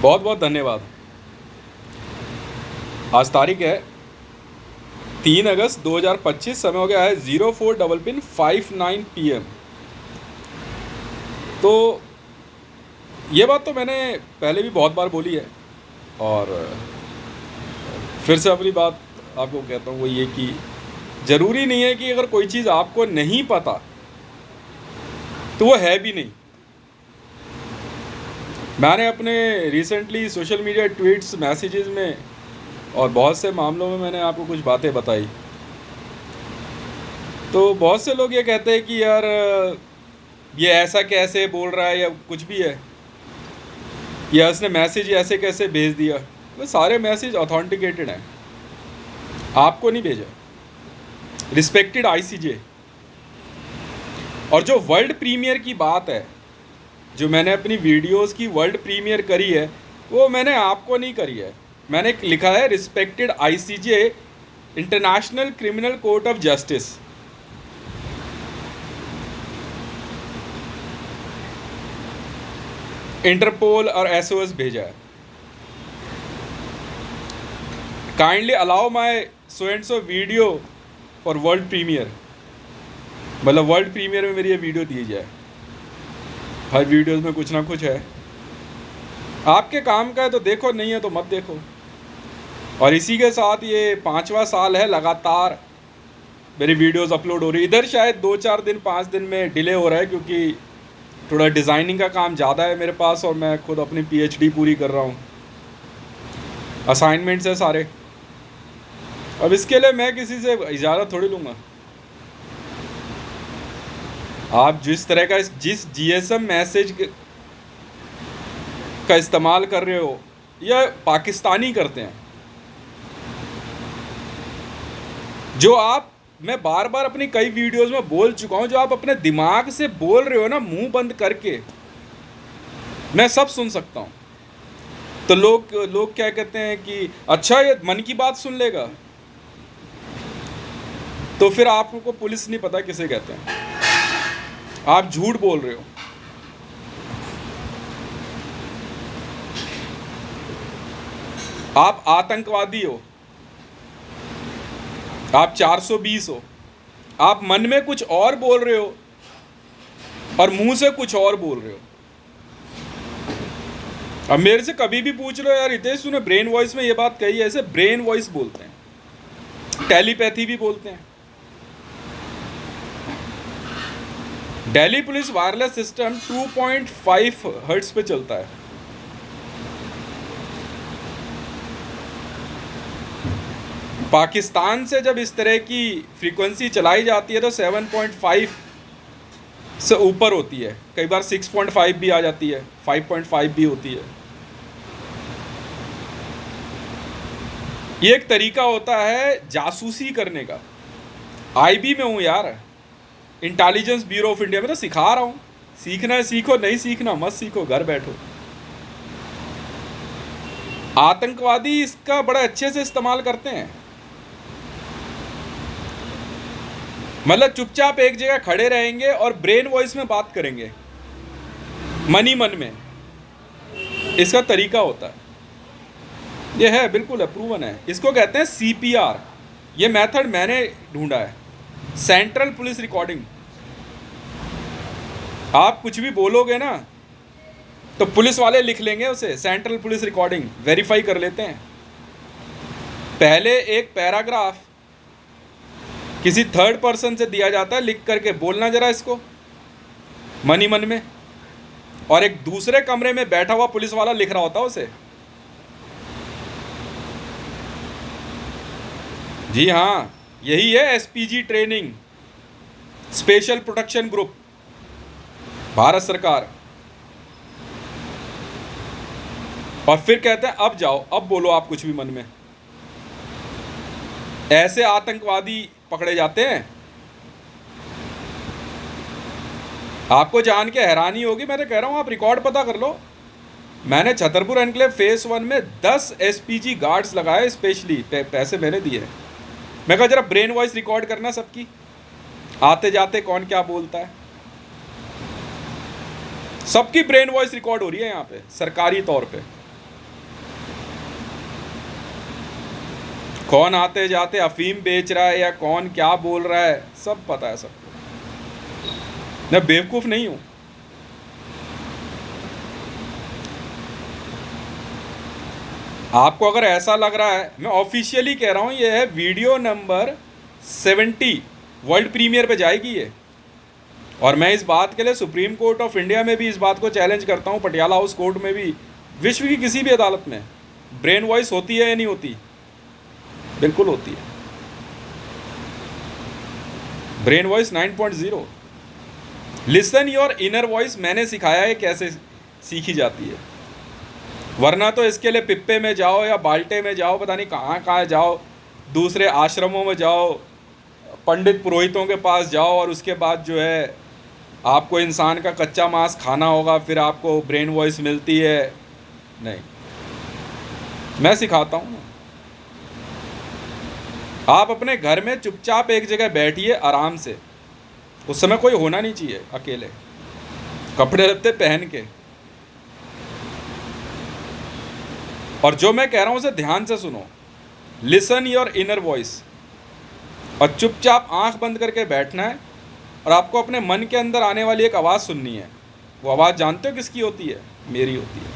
बहुत बहुत धन्यवाद। आज तारीख है 3 अगस्त 2025। समय हो गया है 04:59 PM। तो ये बात तो मैंने पहले भी बहुत बार बोली है और फिर से अपनी बात आपको कहता हूँ, वो ये कि ज़रूरी नहीं है कि अगर कोई चीज़ आपको नहीं पता तो वो है भी नहीं। मैंने अपने recently social media tweets messages में और बहुत से मामलों में मैंने आपको कुछ बातें बताई। तो बहुत से लोग ये कहते हैं कि यार ये ऐसा कैसे बोल रहा है या कुछ भी है, या उसने मैसेज ऐसे कैसे भेज दिया। वो सारे मैसेज ऑथेंटिकेटेड हैं, आपको नहीं भेजा। Respected ICJ. और जो वर्ल्ड प्रीमियर की बात है, जो मैंने अपनी वीडियोस की वर्ल्ड प्रीमियर करी है, वो मैंने आपको नहीं करी है। मैंने लिखा है respected ICJ, international criminal court of justice. Interpol और एसओएस भेजा है। Kindly allow my so and so video for world premiere. मतलब वर्ल्ड प्रीमियर में मेरी ये वीडियो दी जाए। हर वीडियोस में कुछ ना कुछ है। आपके काम का है तो देखो, नहीं है तो मत देखो। और इसी के साथ ये 5वां साल है लगातार मेरी वीडियोस अपलोड हो रही है। इधर शायद 2-4 दिन 5 दिन में डिले हो रहा है, क्योंकि थोड़ा डिज़ाइनिंग का काम ज़्यादा है मेरे पास और मैं खुद अपनी पीएचडी पूरी कर रहा हूँ। असाइनमेंट्स है सारे। अब इसके लिए मैं किसी से इजाज़त थोड़ी लूँगा। आप जिस तरह का जिस जीएसएम मैसेज का इस्तेमाल कर रहे हो, यह पाकिस्तानी करते हैं। जो मैं बार बार अपनी कई वीडियोस में बोल चुका हूं, जो आप अपने दिमाग से बोल रहे हो ना, मुंह बंद करके, मैं सब सुन सकता हूं। तो लोग क्या कहते हैं कि अच्छा ये मन की बात सुन लेगा। तो फिर आपको पुलिस नहीं पता किसे कहते हैं। आप झूठ बोल रहे हो। आप आतंकवादी हो। आप 420 हो। आप मन में कुछ और बोल रहे हो और मुंह से कुछ और बोल रहे हो। अब मेरे से कभी भी पूछ लो, यार हितेश तूने ब्रेन वॉइस में ये बात कही है। ऐसे ब्रेन वॉइस बोलते हैं, टेलीपैथी भी बोलते हैं। Delhi police wireless system 2.5 hertz पे चलता है। पाकिस्तान से जब इस तरह की फ्रीक्वेंसी चलाई जाती है तो 7.5 से ऊपर होती है। कई बार 6.5 भी आ जाती है, 5.5 भी होती है। ये एक तरीका होता है जासूसी करने का। आईबी में हूँ यार, इंटेलिजेंस ब्यूरो ऑफ इंडिया में, तो सिखा रहा हूँ। सीखना है सीखो, नहीं सीखना मत सीखो, घर बैठो। आतंकवादी इसका बड़ा अच्छे से इस्तेमाल करते हैं। मतलब चुपचाप एक जगह खड़े रहेंगे और ब्रेन वॉइस में बात करेंगे, मन ही मन में। इसका तरीका होता है। ये है, बिल्कुल अप्रूवन है। इसको कहते हैं सीपीआर। ये मेथड मैंने ढूंढा है, सेंट्रल पुलिस रिकॉर्डिंग। आप कुछ भी बोलोगे ना तो पुलिस वाले लिख लेंगे उसे, सेंट्रल पुलिस रिकॉर्डिंग, वेरीफाई कर लेते हैं। पहले एक पैराग्राफ किसी थर्ड पर्सन से दिया जाता है, लिख करके बोलना जरा इसको मन ही मन में, और एक दूसरे कमरे में बैठा हुआ पुलिस वाला लिख रहा होता है उसे। जी हाँ, यही है SPG training, special protection group, Bharat सरकार। और फिर कहते हैं अब जाओ, अब बोलो आप कुछ भी मन में। ऐसे आतंकवादी पकड़े जाते हैं। आपको जान के हैरानी होगी, मैं तो कह रहा हूं आप रिकॉर्ड पता कर लो। मैंने छतरपुर एनक्लेव फेस 1 में 10 एसपीजी गार्ड्स लगाए, स्पेशली पैसे मैंने दिए। मैं कहा जरा ब्रेन वॉइस रिकॉर्ड करना सबकी, आते जाते कौन क्या बोलता है। सबकी ब्रेन वॉइस रिकॉर्ड हो रही है यहाँ पे सरकारी तौर पे। कौन आते जाते अफीम बेच रहा है या कौन क्या बोल रहा है, सब पता है सबको। मैं बेवकूफ़ नहीं हूँ। आपको अगर ऐसा लग रहा है, मैं ऑफिशियली कह रहा हूँ, ये है वीडियो नंबर 70 वर्ल्ड प्रीमियर पे जाएगी ये। और मैं इस बात के लिए सुप्रीम कोर्ट ऑफ इंडिया में भी इस बात को चैलेंज करता हूँ, पटियाला हाउस कोर्ट में भी, विश्व की किसी भी अदालत में, ब्रेन वॉइस होती है या नहीं होती? बिल्कुल होती है। Brain voice 9.0, listen your inner voice, मैंने सिखाया है कैसे सीखी जाती है। वरना तो इसके लिए पिप्पे में जाओ या बाल्टे में जाओ, पता नहीं कहाँ कहाँ जाओ, दूसरे आश्रमों में जाओ, पंडित पुरोहितों के पास जाओ, और उसके बाद जो है आपको इंसान का कच्चा मांस खाना होगा, फिर आपको ब्रेन वॉइस मिलती है। नहीं, मैं सिखाता हूँ। आप अपने घर में चुपचाप एक जगह बैठिए आराम से, उस समय कोई होना नहीं चाहिए, अकेले कपड़े लत्ते पहन के, और जो मैं कह रहा हूँ उसे ध्यान से सुनो। लिसन योर इनर वॉइस, और चुपचाप आंख बंद करके बैठना है, और आपको अपने मन के अंदर आने वाली एक आवाज़ सुननी है। वो आवाज़ जानते हो किसकी होती है? मेरी होती है।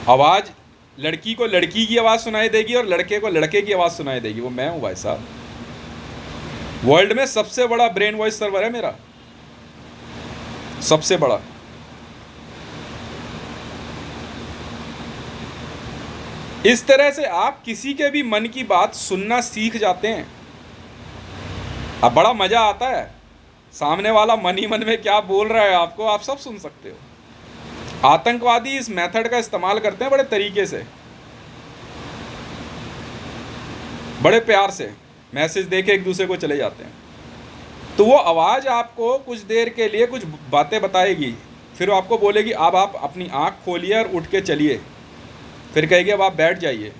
आवाज़ लड़की को लड़की की आवाज़ सुनाई देगी और लड़के को लड़के की आवाज़ सुनाई देगी, वो मैं हूँ भाई साहब। वर्ल्ड में सबसे बड़ा ब्रेन वॉइस सर्वर है मेरा, सबसे बड़ा। इस तरह से आप किसी के भी मन की बात सुनना सीख जाते हैं। अब बड़ा मज़ा आता है, सामने वाला मन ही मन में क्या बोल रहा है आपको, आप सब सुन सकते हो। आतंकवादी इस मेथड का इस्तेमाल करते हैं बड़े तरीके से, बड़े प्यार से मैसेज देके एक दूसरे को चले जाते हैं। तो वो आवाज़ आपको कुछ देर के लिए कुछ बातें बताएगी, फिर आपको बोलेगी अब आप अपनी आँख खोलिए और उठ के चलिए, फिर कहेगी अब आप बैठ जाइए,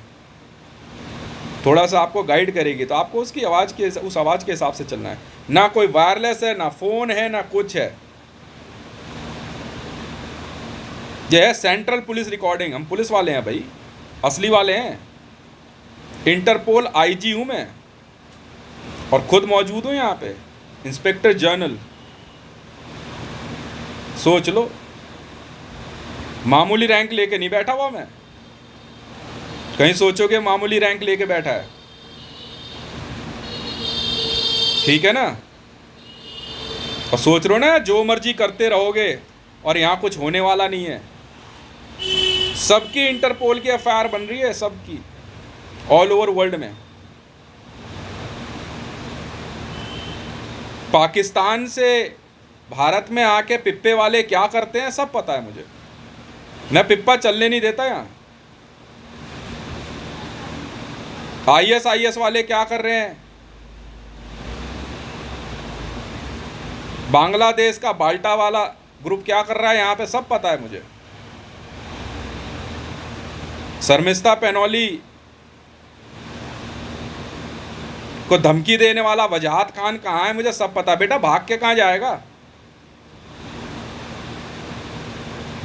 थोड़ा सा आपको गाइड करेगी। तो आपको उसकी आवाज़ के उस आवाज़ के हिसाब से चलना है। ना कोई वायरलेस है, ना फ़ोन है, ना कुछ है। यह है सेंट्रल पुलिस रिकॉर्डिंग। हम पुलिस वाले हैं भाई, असली वाले हैं। इंटरपोल आईजी हूँ मैं, और खुद मौजूद हूँ यहाँ पे, इंस्पेक्टर जनरल। सोच लो, मामूली रैंक लेके नहीं बैठा हुआ मैं। कहीं सोचोगे मामूली रैंक लेके बैठा है, ठीक है ना? और सोच रहे हो ना जो मर्जी करते रहोगे और यहाँ कुछ होने वाला नहीं है। सबकी इंटरपोल की एफआईआर बन रही है, सबकी, ऑल ओवर वर्ल्ड में। पाकिस्तान से भारत में आके पिप्पे वाले क्या करते हैं सब पता है मुझे। मैं पिप्पा चलने नहीं देता यहाँ। आईएस वाले क्या कर रहे हैं, बांग्लादेश का बाल्टा वाला ग्रुप क्या कर रहा है यहाँ पे, सब पता है मुझे। शर्मिस्ता पेनौली को धमकी देने वाला वजाहत खान कहाँ है, मुझे सब पता। बेटा भाग के कहाँ जाएगा?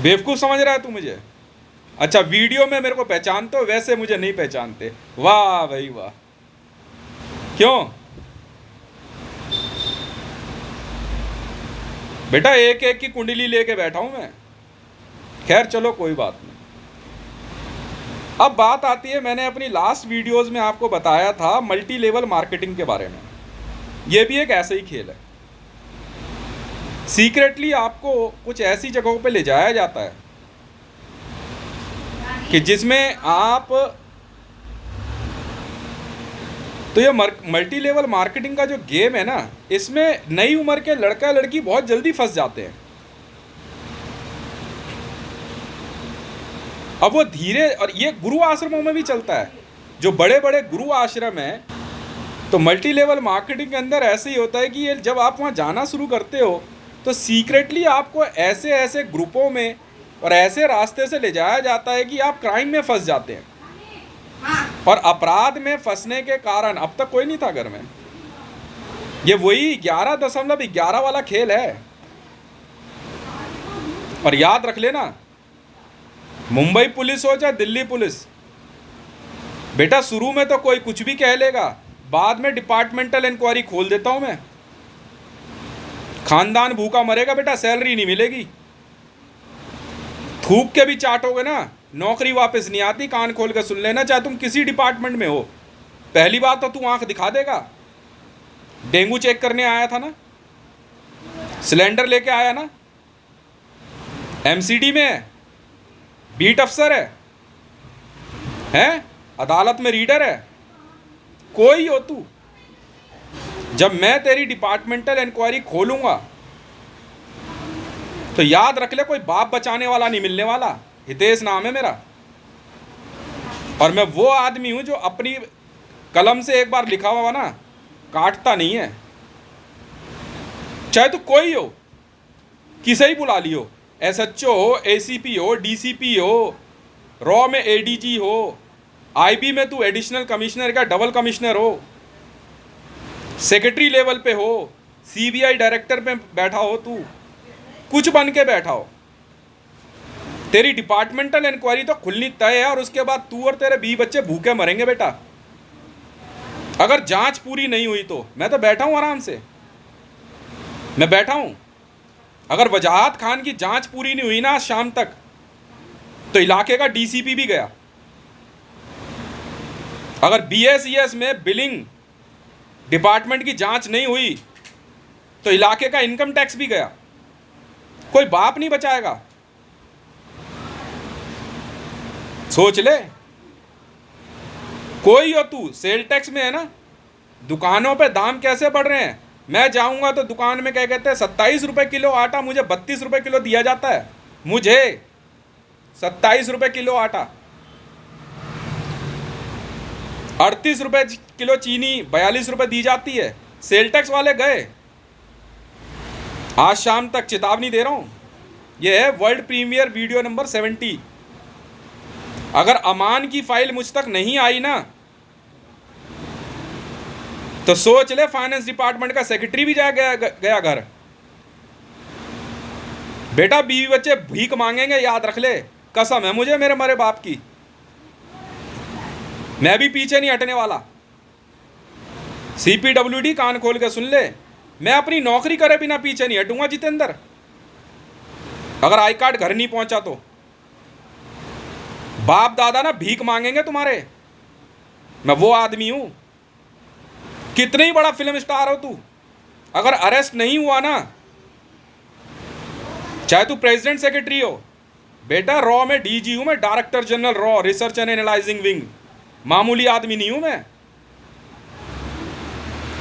बेवकूफ़ समझ रहा है तू मुझे? अच्छा, वीडियो में मेरे को पहचानते हो, वैसे मुझे नहीं पहचानते। वाह भाई वाह। क्यों बेटा? एक एक की कुंडली लेके बैठा हूं मैं। खैर चलो कोई बात नहीं। अब बात आती है, मैंने अपनी लास्ट वीडियोस में आपको बताया था मल्टी लेवल मार्केटिंग के बारे में। यह भी एक ऐसा ही खेल है। सीक्रेटली आपको कुछ ऐसी जगहों पे ले जाया जाता है कि जिसमें आप, तो ये मल्टी लेवल मार्केटिंग का जो गेम है ना, इसमें नई उम्र के लड़का लड़की बहुत जल्दी फंस जाते हैं। अब वो धीरे, और ये गुरु आश्रमों में भी चलता है, जो बड़े बड़े गुरु आश्रम हैं, तो मल्टी लेवल मार्केटिंग के अंदर ऐसे ही होता है कि ये जब आप वहाँ जाना शुरू करते हो तो सीक्रेटली आपको ऐसे ऐसे ग्रुपों में और ऐसे रास्ते से ले जाया जाता है कि आप क्राइम में फंस जाते हैं। और अपराध में फंसने के कारण, अब तक कोई नहीं था घर में, ये वही 11.11 वाला खेल है। और याद रख लेना, मुंबई पुलिस हो चाहे दिल्ली पुलिस, बेटा शुरू में तो कोई कुछ भी कह लेगा, बाद में डिपार्टमेंटल इंक्वायरी खोल देता हूं मैं। खानदान भूखा मरेगा बेटा, सैलरी नहीं मिलेगी। थूक के भी चाटोगे ना, नौकरी वापस नहीं आती। कान खोल के सुन लेना, चाहे तुम किसी डिपार्टमेंट में हो। पहली बात तो तू आंख दिखा देगा। डेंगू चेक करने आया था ना, सिलेंडर लेके आया ना, एमसीडी में है, बीट अफसर है, अदालत में रीडर है, कोई हो तू। जब मैं तेरी डिपार्टमेंटल इंक्वायरी खोलूंगा तो याद रख ले, कोई बाप बचाने वाला नहीं मिलने वाला। हितेश नाम है मेरा, और मैं वो आदमी हूं जो अपनी कलम से एक बार लिखा हुआ ना काटता नहीं है। चाहे तू कोई हो, किसे ही बुला लियो, एसएचओ हो, एसीपी हो, डीसीपी हो, रॉ में एडीजी हो, आईबी में तू एडिशनल कमिश्नर का डबल कमिश्नर हो, सेक्रेटरी लेवल पे हो, सीबीआई डायरेक्टर पे बैठा हो, तू कुछ बन के बैठा हो, तेरी डिपार्टमेंटल इंक्वायरी तो खुलनी तय है। और उसके बाद तू और तेरे 20 बच्चे भूखे मरेंगे बेटा। अगर जांच पूरी नहीं हुई तो मैं तो बैठा हूं आराम से, मैं बैठा हूं। अगर वजाहत खान की जांच पूरी नहीं हुई ना शाम तक, तो इलाके का डीसीपी भी गया। अगर बीएसईएस में बिलिंग डिपार्टमेंट की जांच नहीं हुई तो इलाके का इनकम टैक्स भी गया। कोई बाप नहीं बचाएगा, सोच ले। कोई हो तू, सेल टैक्स में है ना, दुकानों पे दाम कैसे बढ़ रहे हैं। मैं जाऊंगा तो दुकान में क्या कहते हैं, 27 रुपए किलो आटा, मुझे 32 रुपए किलो दिया जाता है। मुझे 27 रुपए किलो आटा, 38 रुपए किलो चीनी, 42 रुपए दी जाती है। सेल टैक्स वाले गए, आज शाम तक चेतावनी दे रहा हूं। यह है वर्ल्ड प्रीमियर वीडियो नंबर 70। अगर अमान की फाइल मुझ तक नहीं आई ना, तो सोच ले, फाइनेंस डिपार्टमेंट का सेक्रेटरी भी गया घर। बेटा 20 बच्चे भीख मांगेंगे, याद रख ले, कसम है मुझे मेरे मरे बाप की। मैं भी पीछे नहीं हटने वाला। सीपीडब्ल्यूडी कान खोल के सुन ले, मैं अपनी नौकरी करे बिना पीछे नहीं हटूंगा जितेंद्र। अगर आई कार्ड घर नहीं पहुंचा तो बाप दादा ना भीख मांगेंगे तुम्हारे। मैं वो आदमी हूं। कितने ही बड़ा फिल्म स्टार हो तू, अगर अरेस्ट नहीं हुआ ना, चाहे तू प्रेसिडेंट सेक्रेटरी हो, बेटा रॉ में डीजी हूं मैं, director general raw, research and analysing wing. मामूली आदमी नहीं हूं मैं।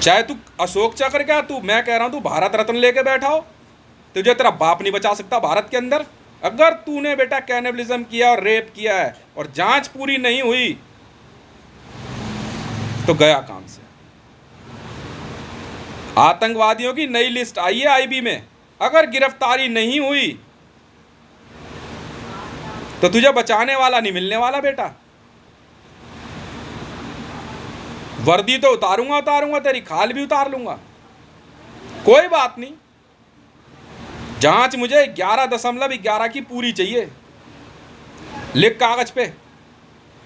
चाहे तू अशोक चक्र क्या, तू, मैं कह रहा हूं तू भारत रत्न लेके बैठा हो, तुझे तेरा बाप नहीं बचा सकता भारत के अंदर। अगर तूने बेटा कैनिबलिज्म किया और रेप किया है और जांच पूरी नहीं हुई तो गया काम से। आतंकवादियों की नई लिस्ट आई है आईबी में, अगर गिरफ्तारी नहीं हुई तो तुझे बचाने वाला नहीं मिलने वाला बेटा। वर्दी तो उतारूंगा, तेरी खाल भी उतार लूंगा, कोई बात नहीं। जांच मुझे 11.11 की पूरी चाहिए, लिख कागज पे।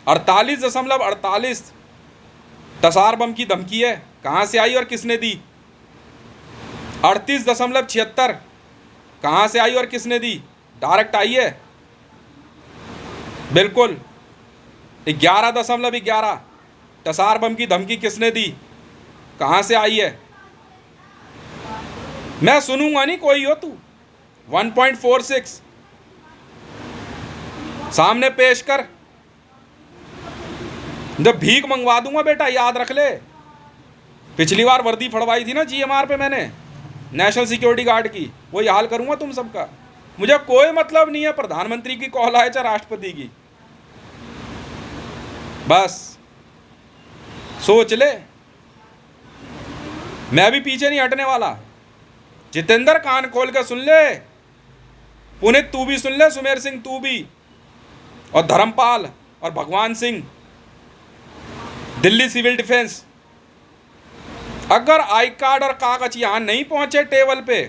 48.48 तसार बम की धमकी है, कहां से आई और किसने दी। 38.76 कहां से आई और किसने दी, डायरेक्ट आई है बिल्कुल। 11.11 तसार बम की धमकी किसने दी, कहां से आई है। मैं सुनूंगा नहीं, कोई हो तू। 1.46 सामने पेश कर, जब भीख मंगवा दूंगा बेटा, याद रख ले। पिछली बार वर्दी फड़वाई थी ना जीएमआर पे मैंने, नेशनल सिक्योरिटी गार्ड की, वही हाल करूंगा तुम सबका। मुझे कोई मतलब नहीं है प्रधानमंत्री की कॉल आए चाहे राष्ट्रपति की, बस सोच ले। मैं भी पीछे नहीं हटने वाला। जितेंद्र कान खोल के सुन ले, पुनीत तू भी सुन ले, सुमेर सिंह तू भी, और धर्मपाल और भगवान सिंह, दिल्ली सिविल डिफेंस। अगर आई कार्ड और कागज यहां नहीं पहुंचे टेबल पे,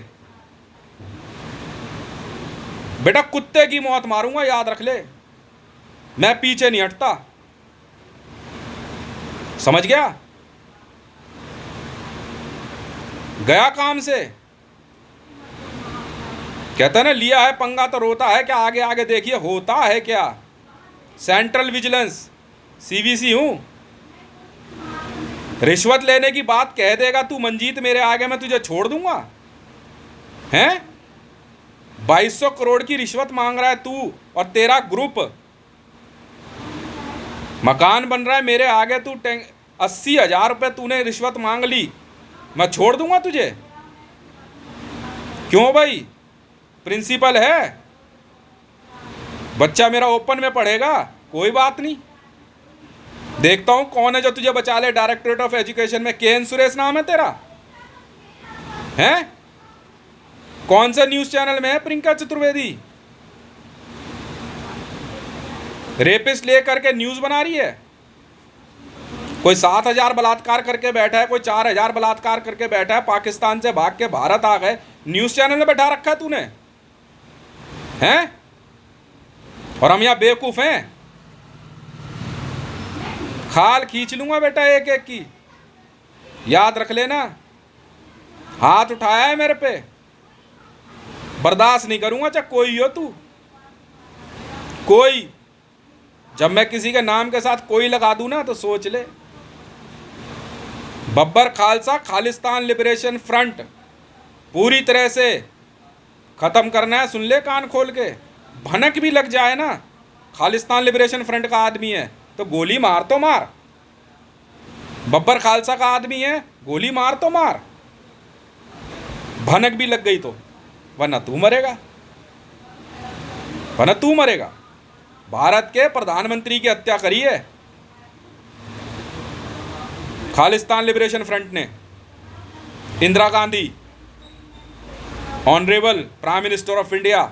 बेटा कुत्ते की मौत मारूंगा, याद रख ले। मैं पीछे नहीं हटता, समझ गया? गया काम से। कहता ना लिया है पंगा तो रोता है क्या, आगे आगे देखिए होता है क्या। सेंट्रल विजिलेंस सीवीसी हूं। रिश्वत लेने की बात कह देगा तू मंजीत मेरे आगे, मैं तुझे छोड़ दूंगा? हैं? 2200 करोड़ की रिश्वत मांग रहा है तू और तेरा ग्रुप। मकान बन रहा है मेरे आगे, तू 80,000 रुपये तूने रिश्वत मांग ली, मैं छोड़ दूंगा तुझे? क्यों भाई? प्रिंसिपल है, बच्चा मेरा ओपन में पढ़ेगा, कोई बात नहीं। देखता हूं कौन है जो तुझे बचा ले डायरेक्टरेट ऑफ एजुकेशन में। के एन सुरेश नाम है तेरा? हैं? कौन सा न्यूज चैनल में है प्रियंका चतुर्वेदी? रेपिस्ट लेकर के न्यूज बना रही है। कोई 7,000 बलात्कार करके बैठा है, कोई 4,000 बलात्कार करके बैठा है, पाकिस्तान से भाग के भारत आ गए, न्यूज चैनल में बैठा रखा है तूने, हैं? और हम यहां बेवकूफ हैं? खाल खींच लूंगा बेटा एक एक की, याद रख लेना। हाथ उठाया है मेरे पे, बर्दाश्त नहीं करूंगा, चाहे कोई हो तू, कोई। जब मैं किसी के नाम के साथ कोई लगा दूं ना तो सोच ले। बब्बर खालसा खालिस्तान लिबरेशन फ्रंट पूरी तरह से खत्म करना है, सुन ले कान खोल के। भनक भी लग जाए ना खालिस्तान लिबरेशन फ्रंट का आदमी है तो गोली मार तो मार, बब्बर खालसा का आदमी है गोली मार तो मार, भनक भी लग गई तो, वरना तू मरेगा, वरना तू मरेगा। भारत के प्रधानमंत्री की हत्या करी है खालिस्तान लिबरेशन फ्रंट ने। Indira Gandhi, honourable prime minister of India.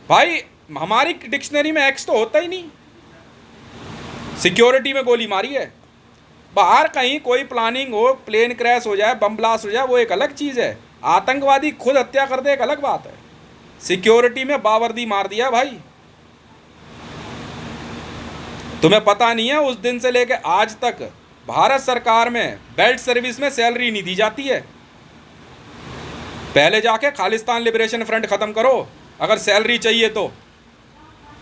भाई हमारी डिक्शनरी में एक्स तो होता ही नहीं। सिक्योरिटी में गोली मारी है। बाहर कहीं कोई प्लानिंग हो, प्लेन क्रैश हो जाए, बम ब्लास्ट हो जाए, वो एक अलग चीज़ है। आतंकवादी खुद हत्या कर दे एक अलग बात है। सिक्योरिटी में बावर्दी मार दिया भाई। तुम्हें पता नहीं है उस दिन से लेकर आज तक भारत सरकार में बेल्ट सर्विस में सैलरी नहीं दी जाती है। पहले जाके खालिस्तान लिबरेशन फ्रंट खत्म करो अगर सैलरी चाहिए तो।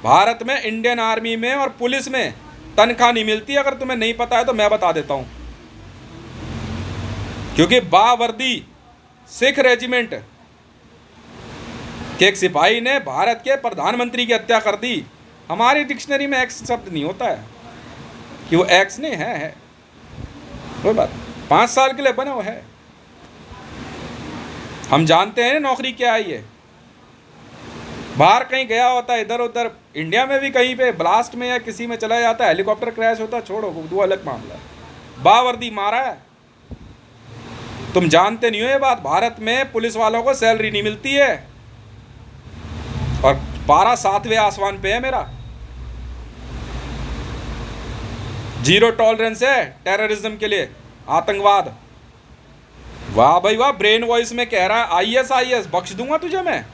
भारत में इंडियन आर्मी में और पुलिस में तनख्वाह नहीं मिलती। अगर तुम्हें नहीं पता है तो मैं बता देता हूं, क्योंकि बावर्दी सिख रेजिमेंट के एक सिपाही ने भारत के प्रधानमंत्री की हत्या कर दी। हमारी डिक्शनरी में एक्स शब्द नहीं होता है कि वो एक्स नहीं है कोई बात। 5 साल के लिए बने हुए है, हम जानते हैं नौकरी क्या है ये। बाहर कहीं गया होता है, इधर उधर इंडिया में भी कहीं पे ब्लास्ट में या किसी में चला जाता है, हेलीकॉप्टर क्रैश होता है, छोड़ो वो अलग मामला है। बावर्दी मारा है, तुम जानते नहीं हो ये बात। भारत में पुलिस वालों को सैलरी नहीं मिलती है और पारा 7वें आसमान पे है मेरा। जीरो टॉलरेंस है टेररिज्म के लिए, आतंकवाद। वाह भाई वाह, ब्रेन वॉइस में कह रहा है आईएस बख्श दूंगा तुझे मैं।